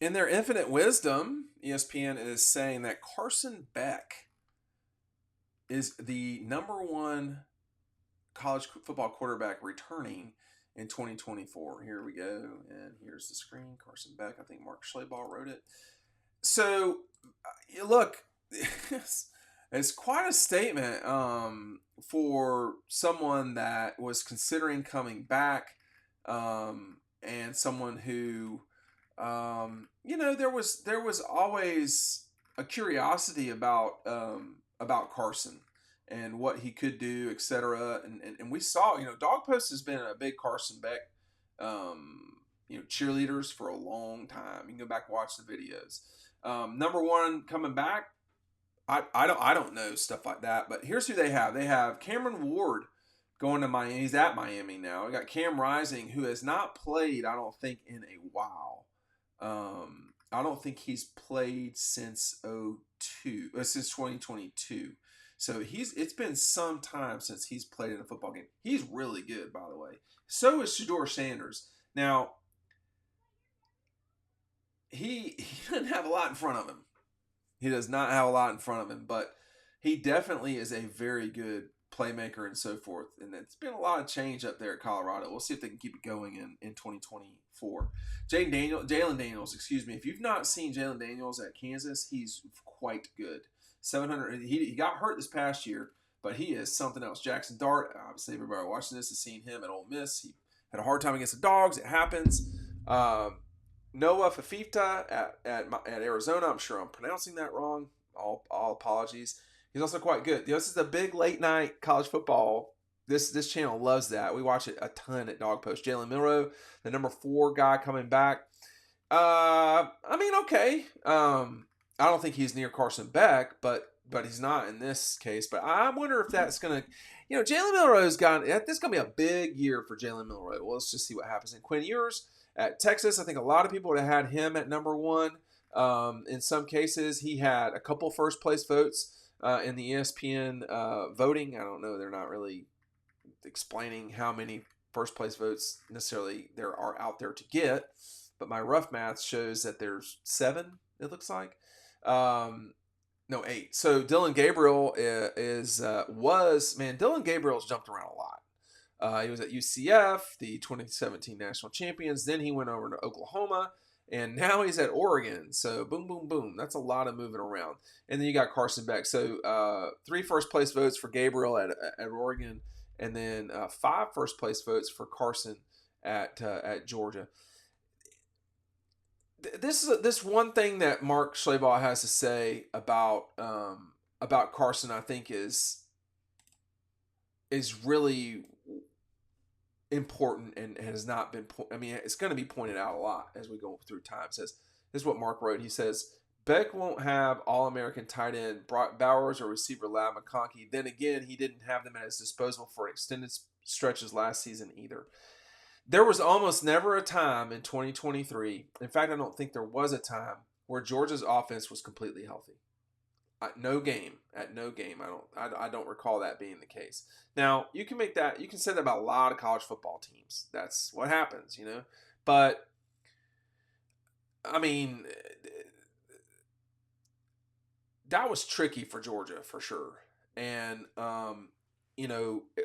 In their infinite wisdom, ESPN is saying that Carson Beck is the number one college football quarterback returning in 2024. Here we go. And here's the screen. Carson Beck. I think Mark Schlabach wrote it. So, look, it's quite a statement for someone that was considering coming back and someone who, there was always a curiosity about Carson and what he could do, etc. And we saw, Dog Post has been a big Carson Beck, cheerleaders for a long time. You can go back and watch the videos. Number one coming back, I don't know stuff like that, but here's who they have. They have Cameron Ward going to Miami. He's at Miami now. We got Cam Rising, who has not played, I don't think, in a while. I don't think he's played since since 2022. So it's been some time since he's played in a football game. He's really good, by the way. So is Shedeur Sanders. Now, he doesn't have a lot in front of him. He does not have a lot in front of him, but he definitely is a very good playmaker and so forth. And it's been a lot of change up there at Colorado. We'll see if they can keep it going in 2024. Jalen Daniels, excuse me. If you've not seen Jalen Daniels at Kansas, he's quite good. 700. He got hurt this past year, but he is something else. Jackson Dart, obviously everybody watching this has seen him at Ole Miss. He had a hard time against the Dogs. It happens. Noah Fafita at Arizona. I'm sure I'm pronouncing that wrong. All apologies. He's also quite good. This is a big late night college football. This channel loves that. We watch it a ton at Dog Post. Jalen Milroe, the number 4 guy coming back. Okay. I don't think he's near Carson Beck, but he's not in this case. But I wonder if that's gonna, Jalen Milroe's got. This is gonna be a big year for Jalen Milroe. Well, let's just see what happens. And Quinn Ewers at Texas, I think a lot of people would have had him at number 1. In some cases, he had a couple first place votes in the ESPN voting. I don't know. They're not really explaining how many first place votes necessarily there are out there to get. But my rough math shows that there's 7, it looks like. No, 8. So Dylan Gabriel Dylan Gabriel's jumped around a lot. He was at UCF, the 2017 national champions. Then he went over to Oklahoma, and now he's at Oregon. So boom, boom, boom. That's a lot of moving around. And then you got Carson Beck. So 3 first place votes for Gabriel at Oregon, and then 5 first place votes for Carson at Georgia. This one thing that Mark Schlabach has to say about Carson, I think is really important and has not been. It's going to be pointed out a lot as we go through time. This is what Mark wrote. He says Beck won't have All-American tight end Brock Bowers or receiver Ladd McConkey. Then again, he didn't have them at his disposal for extended stretches last season either. There was almost never a time in 2023. In fact, I don't think there was a time where Georgia's offense was completely healthy. At no game, I don't recall that being the case. Now, you can say that about a lot of college football teams. That's what happens, But that was tricky for Georgia for sure. And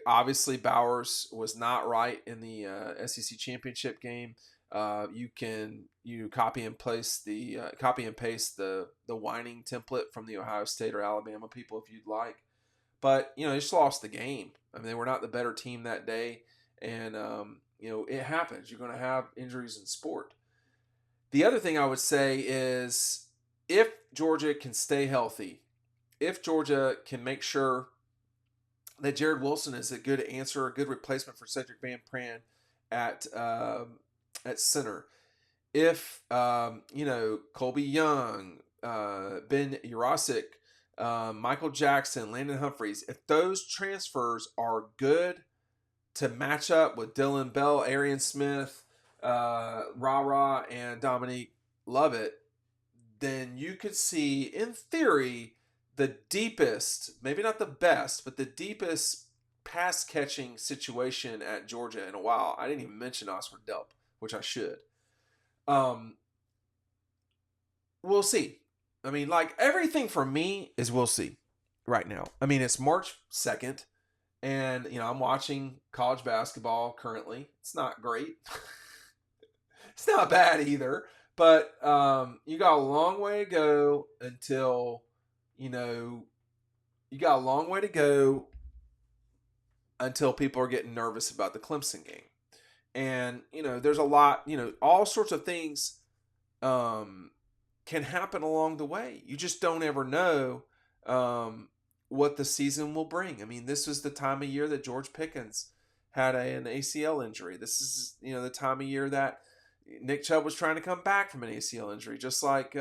obviously Bowers was not right in the SEC championship game. You copy and paste the whining template from the Ohio State or Alabama people if you'd like, but they just lost the game. They were not the better team that day, and it happens. You're going to have injuries in sport. The other thing I would say is if Georgia can stay healthy, if Georgia can make sure that Jared Wilson is a good answer, a good replacement for Cedric Van Pran at center. If Colby Young, Ben Urasic, Michael Jackson, Landon Humphreys, if those transfers are good to match up with Dylan Bell, Arian Smith, Ra, and Dominique Lovett, then you could see, in theory, the deepest, maybe not the best, but the deepest pass catching situation at Georgia in a while. I didn't even mention Oscar Delp, which I should. we'll see. I mean, like everything for me is we'll see right now. I mean, it's March 2nd, and I'm watching college basketball currently. It's not great. It's not bad either, but you got a long way to go until you know you got a long way to go until people are getting nervous about the Clemson game. And there's a lot, all sorts of things um, can happen along the way. You just don't ever know what the season will bring. I mean, this was the time of year that George Pickens had an ACL injury. This is the time of year that Nick Chubb was trying to come back from an ACL injury, just like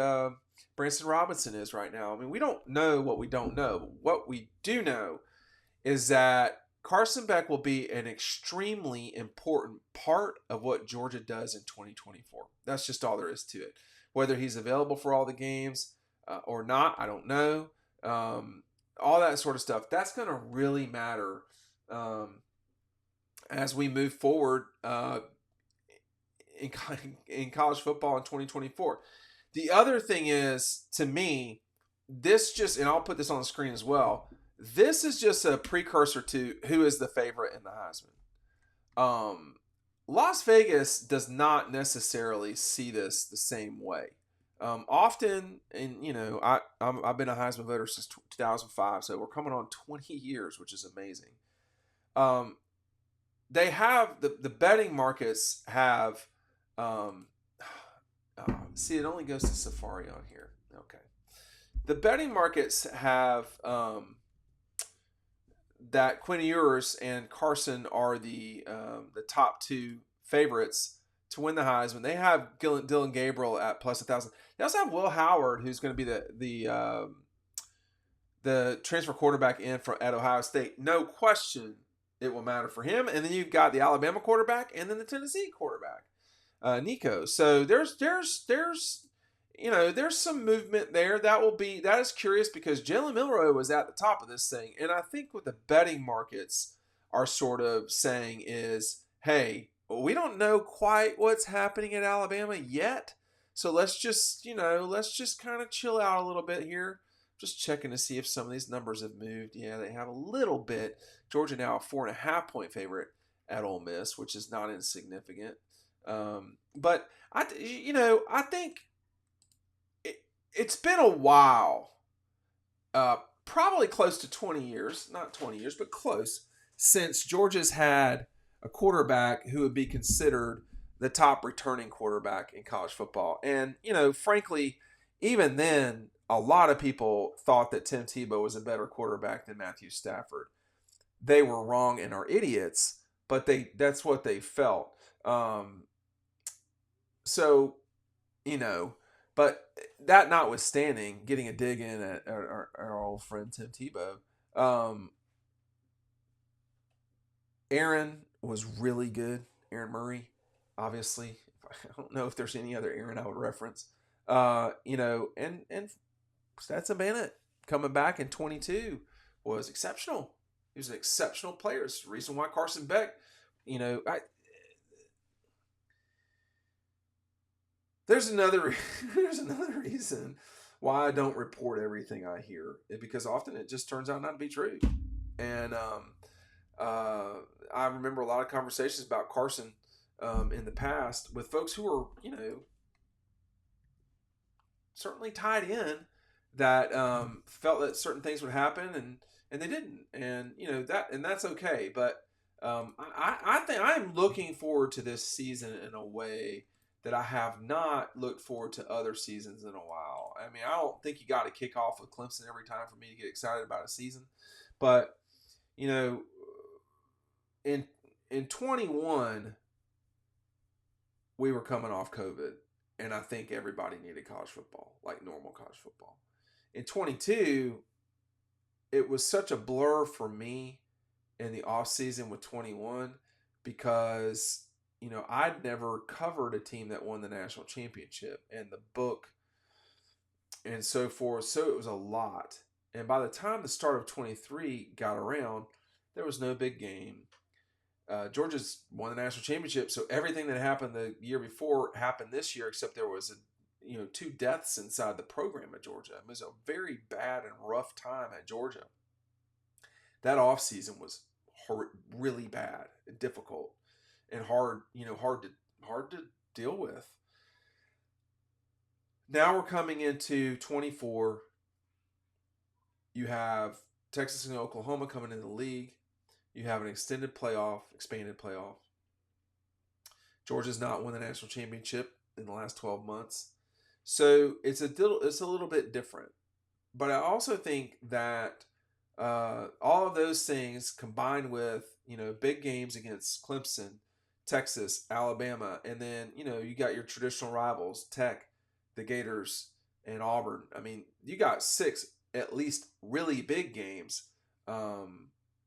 Branson Robinson is right now. I mean, we don't know what we don't know. What we do know is that Carson Beck will be an extremely important part of what Georgia does in 2024. That's just all there is to it. Whether he's available for all the games or not, I don't know. All that sort of stuff. That's going to really matter as we move forward in college football in 2024. The other thing is, to me, and I'll put this on the screen as well, this is just a precursor to who is the favorite in the Heisman. Las Vegas does not necessarily see this the same way. Often, and I've been a Heisman voter since 2005, so we're coming on 20 years, which is amazing. They have the betting markets have. See, it only goes to Safari on here. Okay, the betting markets have. That Quinn Ewers and Carson are the top two favorites to win the Heisman. They have Dylan Gabriel at plus 1,000. They also have Will Howard, who's going to be the transfer quarterback at Ohio State. No question, it will matter for him. And then you've got the Alabama quarterback and then the Tennessee quarterback, Nico. So there's some movement there. That is curious because Jalen Milroe was at the top of this thing. And I think what the betting markets are sort of saying is, hey, we don't know quite what's happening at Alabama yet. So let's just kind of chill out a little bit here. Just checking to see if some of these numbers have moved. Yeah, they have a little bit. Georgia now a 4.5-point favorite at Ole Miss, which is not insignificant. But I think it's been a while, probably close to 20 years, not 20 years, but close, since Georgia's had a quarterback who would be considered the top returning quarterback in college football. And, frankly, even then, a lot of people thought that Tim Tebow was a better quarterback than Matthew Stafford. They were wrong and are idiots, but that's what they felt. But that notwithstanding, getting a dig in at our old friend Tim Tebow, Aaron was really good. Aaron Murray, obviously. I don't know if there's any other Aaron I would reference. And Stetson Bennett coming back in 22 was exceptional. He was an exceptional player. It's the reason why Carson Beck, There's another reason why I don't report everything I hear, because often it just turns out not to be true. And I remember a lot of conversations about Carson in the past with folks who were, certainly tied in that felt that certain things would happen and they didn't, and that's okay. But I think I'm looking forward to this season in a way that I have not looked forward to other seasons in a while. I mean, I don't think you got to kick off with Clemson every time for me to get excited about a season. But, in 21, we were coming off COVID, and I think everybody needed college football, like normal college football. In 22, it was such a blur for me in the offseason with 21 because I'd never covered a team that won the national championship and the book and so forth. So it was a lot. And by the time the start of 23 got around, there was no big game. Georgia's won the national championship. So everything that happened the year before happened this year, except there was two deaths inside the program at Georgia. It was a very bad and rough time at Georgia. That offseason was really bad and difficult and hard to deal with. Now we're coming into 24. You have Texas and Oklahoma coming in the league. You have an expanded playoff. Georgia's not won the national championship in the last 12 months. So it's a little bit different. But I also think that all of those things combined with, big games against Clemson, Texas, Alabama, and then, you got your traditional rivals, Tech, the Gators, and Auburn. I mean, you got 6 at least really big games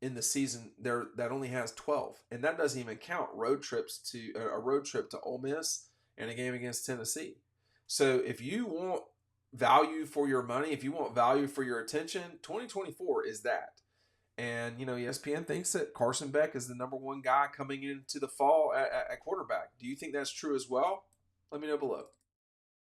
in the season there that only has 12, and that doesn't even count road trips to a road trip to Ole Miss and a game against Tennessee. So if you want value for your money, if you want value for your attention, 2024 is that. And ESPN thinks that Carson Beck is the number 1 guy coming into the fall at quarterback. Do you think that's true as well? Let me know below.